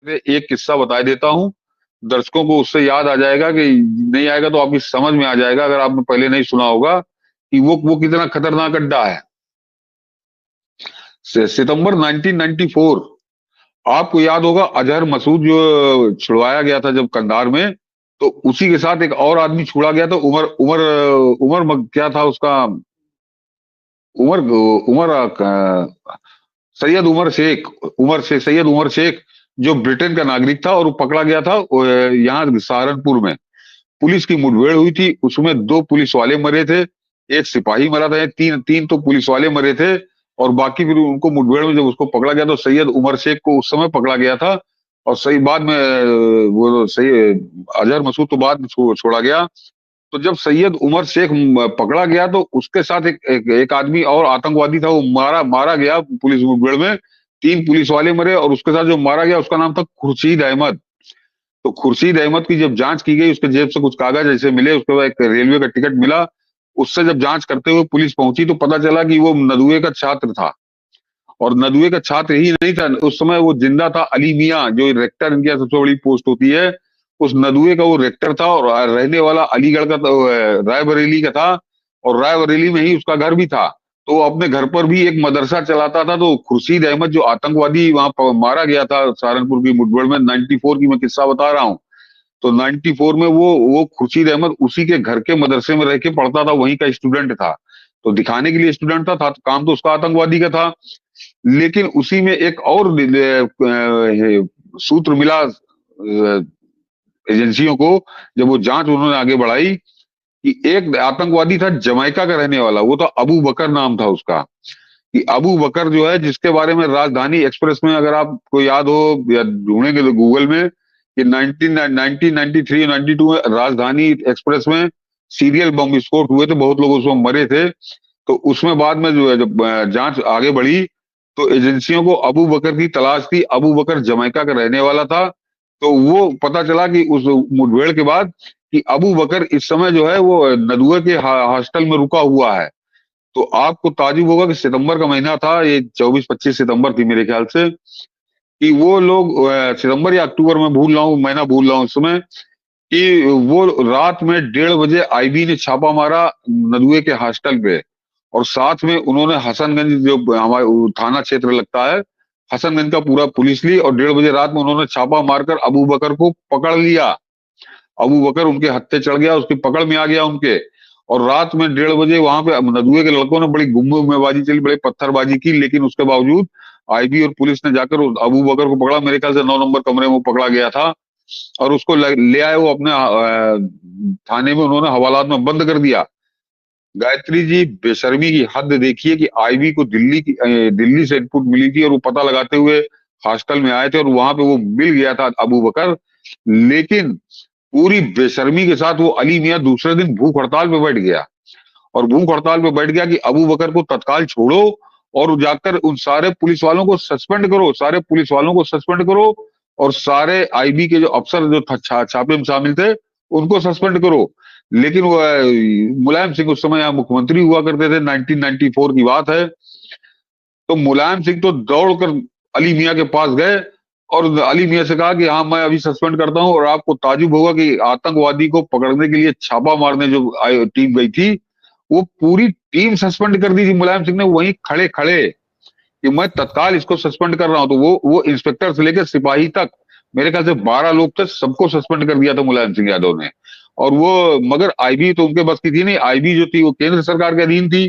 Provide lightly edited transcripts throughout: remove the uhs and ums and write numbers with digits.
एक किस्सा बता देता हूँ, दर्शकों को उससे याद आ जाएगा कि नहीं आएगा तो आपकी समझ में आ जाएगा अगर आपने पहले नहीं सुना होगा कि वो कितना खतरनाक अड्डा है। सितंबर 1994, आपको याद होगा अजहर मसूद जो छुड़वाया गया था जब कंधार में, तो उसी के साथ एक और आदमी छुड़ा गया था, उमर उमर क्या था उसका, उमर उमर सैयद उमर शेख, सैयद उमर शेख, जो ब्रिटेन का नागरिक था और वो पकड़ा गया था यहाँ सहारनपुर में। पुलिस की मुठभेड़ हुई थी, उसमें दो पुलिस वाले मरे थे, एक सिपाही मरा था, तीन तीन तो पुलिस वाले मरे थे। और बाकी फिर उनको मुठभेड़ में जब उसको पकड़ा गया तो सैयद उमर शेख को उस समय पकड़ा गया था। और सही बाद में वो सही अजहर मसूद तो बाद में छोड़ा गया। तो जब सैयद उमर शेख पकड़ा गया तो उसके साथ एक आदमी और आतंकवादी था, वो मारा मारा गया पुलिस मुठभेड़ में। तीन पुलिस वाले मरे और उसके साथ जो मारा गया उसका नाम था खुर्शीद अहमद। तो खुर्शीद अहमद की जब जांच की गई, उसके जेब से कुछ कागज ऐसे मिले, उसके बाद एक रेलवे का टिकट मिला। उससे जब जांच करते हुए पुलिस पहुंची तो पता चला कि वो नदुए का छात्र था। और नदुए का छात्र ही नहीं था, उस समय वो जिंदा था अली मियां, जो रेक्टर इनकी सबसे बड़ी पोस्ट होती है, उस नदुए का वो रेक्टर था। और रहने वाला अलीगढ़ का रायबरेली का था। और रायबरेली में ही उसका घर भी था। तो वो अपने घर पर भी एक मदरसा चलाता था। तो खुर्शीद अहमद जो आतंकवादी वहां पर मारा गया था सहारनपुर की मुठभेड़ में, 94 की मैं किस्सा बता रहा हूँ। तो 94 में वो खुर्शीद अहमद उसी के घर के मदरसे में रह के पढ़ता था, वहीं का स्टूडेंट था। तो दिखाने के लिए स्टूडेंट था, काम तो उसका आतंकवादी का था। लेकिन उसी में एक और सूत्र मिला एजेंसियों को, जब वो जांच उन्होंने आगे बढ़ाई, कि एक आतंकवादी था जमैका का रहने वाला, वो था अबू बकर नाम था उसका। कि अबू बकर जो है, जिसके बारे में राजधानी एक्सप्रेस में अगर आपको याद हो या ढूंढेंगे तो गूगल में, कि 1993 और 92 में राजधानी एक्सप्रेस में सीरियल बम विस्फोट हुए थे, बहुत लोग उसमें मरे थे। तो उसमें बाद में जो है जब जांच आगे बढ़ी तो एजेंसियों को अबू बकर की तलाश थी। अबू बकर जमैका का रहने वाला था। तो वो पता चला कि उस मुठभेड़ के बाद कि अबू बकर इस समय जो है वो नदुआ के हॉस्टल में रुका हुआ है। तो आपको ताजुब होगा कि सितंबर का महीना था, ये 24-25 सितंबर थी मेरे ख्याल से, कि वो लोग सितंबर या अक्टूबर में भूल रहा हूँ, महीना भूल रहा हूँ इस समय, कि वो रात में 1:30 बजे आईबी ने छापा मारा नदुए के हॉस्टल पे। और साथ में उन्होंने हसनगंज जो हमारे थाना क्षेत्र लगता है, हसनगंज का पूरा पुलिस ली और 1:30 बजे रात में उन्होंने छापा मारकर अबू बकर को पकड़ लिया। अबू बकर उनके हत्थे चढ़ गया, उसकी पकड़ में आ गया उनके। और रात में 1:30 बजे वहां पे नदुए के लड़कों ने बड़ी गुम्मेबाजी चली, बड़ी पत्थरबाजी की, लेकिन उसके बावजूद आईबी और पुलिस ने जाकर उस अबू बकर को पकड़ा। मेरे ख्याल से 9 नंबर कमरे में वो पकड़ा गया था। और उसको ले आए वो अपने थाने में, उन्होंने हवालात में बंद कर दिया। गायत्री जी, बेशर्मी की हद देखिए कि आईबी को दिल्ली से इनपुट मिली थी और वो पता लगाते हुए हॉस्टल में आए थे और वहां पे वो मिल गया था अबू बकर। लेकिन पूरी बेशर्मी के साथ वो अली मियां दूसरे दिन भूख हड़ताल पे बैठ गया। और भूख हड़ताल पे बैठ गया कि अबू बकर को तत्काल छोड़ो और जाकर उन सारे पुलिस वालों को सस्पेंड करो, सारे पुलिस वालों को सस्पेंड करो। और सारे आईबी के जो अफसर जो छापे में शामिल थे उनको सस्पेंड करो। लेकिन वो मुलायम सिंह उस समय यहाँ मुख्यमंत्री हुआ करते थे, 1994 की बात है। तो मुलायम सिंह तो दौड़कर अली मियां के पास गए और अली मियां से कहा कि हाँ मैं अभी सस्पेंड करता हूं। और आपको ताजुब होगा कि आतंकवादी को पकड़ने के लिए छापा मारने जो टीम गई थी, वो पूरी टीम सस्पेंड कर दी थी मुलायम सिंह ने वहीं खड़े खड़े, कि मैं तत्काल इसको सस्पेंड कर रहा हूं। तो वो इंस्पेक्टर से लेकर सिपाही तक, मेरे ख्याल से 12 लोग थे, सबको सस्पेंड कर दिया था मुलायम सिंह यादव ने। और वो मगर आईबी तो उनके बस की थी नहीं, आईबी जो थी वो केंद्र सरकार के अधीन थी।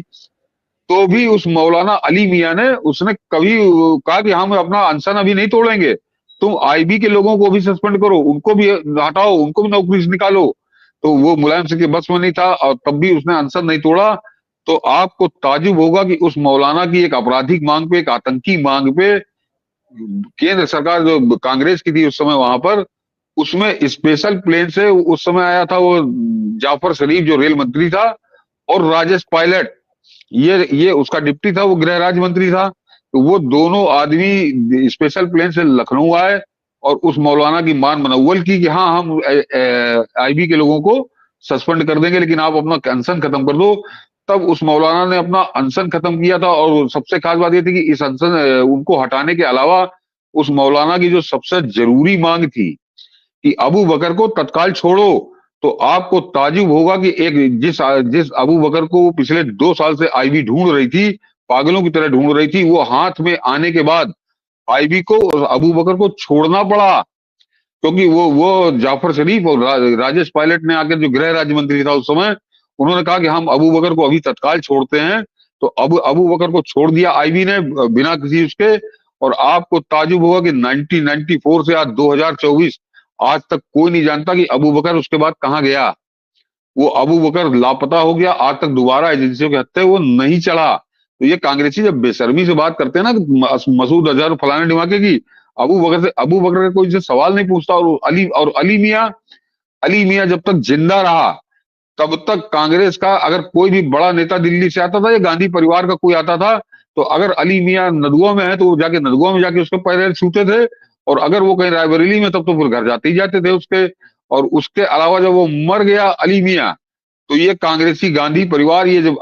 तो भी उस मौलाना अली मियां ने उसने कभी कहा कि हम अपना अनशन अभी नहीं तोड़ेंगे, तुम आईबी के लोगों को भी सस्पेंड करो, उनको भी हटाओ, उनको भी नौकरी से निकालो। तो वो मुलायम सिंह के बस में नहीं था और तब भी उसने अनशन नहीं तोड़ा। तो आपको ताजुब होगा कि उस मौलाना की एक आपराधिक मांग पे, एक आतंकी मांग पे, केंद्र सरकार जो कांग्रेस की थी उस समय वहां पर, उसमें स्पेशल प्लेन से उस समय आया था वो जाफर शरीफ जो रेल मंत्री था, और राजेश पायलट, ये उसका डिप्टी था, वो गृह राज्य मंत्री था। तो वो दोनों आदमी स्पेशल प्लेन से लखनऊ आए और उस मौलाना की मान मनव्वल की कि हाँ हम आईबी के लोगों को सस्पेंड कर देंगे लेकिन आप अपना अनशन खत्म कर दो। तब उस मौलाना ने अपना अनशन खत्म किया था। और सबसे खास बात यह थी कि इस अनशन उनको हटाने के अलावा उस मौलाना की जो सबसे जरूरी मांग थी कि अबू बकर को तत्काल छोड़ो, तो आपको ताजुब होगा कि एक जिस जिस अबू बकर को वो पिछले 2 साल से आईबी ढूंढ रही थी, पागलों की तरह ढूंढ रही थी, वो हाथ में आने के बाद आईबी को और अबू बकर को छोड़ना पड़ा। क्योंकि वो जाफर शरीफ और राजेश पायलट ने आकर, जो गृह राज्य मंत्री था उस समय, उन्होंने कहा कि हम अबू बकर को अभी तत्काल छोड़ते हैं। तो अब अबू बकर को छोड़ दिया आईबी ने बिना किसी उसके। और आपको ताजुब होगा कि 1994 से आज 2024, आज तक कोई नहीं जानता कि अबू बकर उसके बाद कहाँ गया। वो अबू बकर लापता हो गया, आज तक दोबारा एजेंसियों के हत्थे वो नहीं चढ़ा। तो ये कांग्रेसी जब बेशर्मी से बात करते हैं ना कि मसूद अजहर फलाने ढिमाके की, अबू बकर का कोई से सवाल नहीं पूछता। और अली मियां जब तक जिंदा रहा तब तक कांग्रेस का अगर कोई भी बड़ा नेता दिल्ली से आता था या गांधी परिवार का कोई आता था, तो अगर अली मियां नदुआ में है तो वो जाके नदुआ में जाके उसके पैर छूते थे। और अगर वो कहीं रायबरेली में, तब तो फिर घर जाते ही जाते थे उसके। और उसके अलावा जब वो मर गया अली मियां, तो ये कांग्रेसी गांधी परिवार ये जब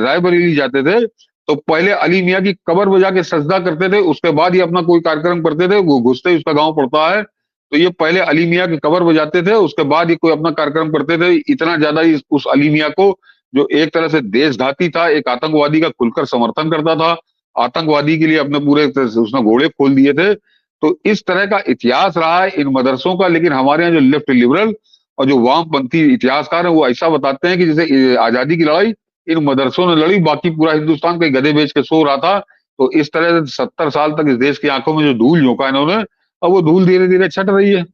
रायबरेली जाते थे, तो पहले अली मियां की कब्र में जाके सजदा करते थे, उसके बाद ही अपना कोई कार्यक्रम करते थे। वो घुसते ही उसका गांव पड़ता है, तो ये पहले अली मियां की कब्र बजाते थे, उसके बाद ही कोई अपना कार्यक्रम करते थे। इतना ज्यादा ही उस अली मियां को, जो एक तरह से देशघाती था, एक आतंकवादी का खुलकर समर्थन करता था, आतंकवादी के लिए अपने पूरे उसने घोड़े खोल दिए थे। तो इस तरह का इतिहास रहा है इन मदरसों का। लेकिन हमारे यहाँ जो लेफ्ट लिबरल और जो वामपंथी इतिहासकार हैं, वो ऐसा बताते हैं कि जैसे आजादी की लड़ाई इन मदरसों ने लड़ी, बाकी पूरा हिंदुस्तान कई गधे बेच के सो रहा था। तो इस तरह से 70 साल तक इस देश की आंखों में जो धूल झोंका इन्होंने, अब वो धूल धीरे धीरे छट रही है।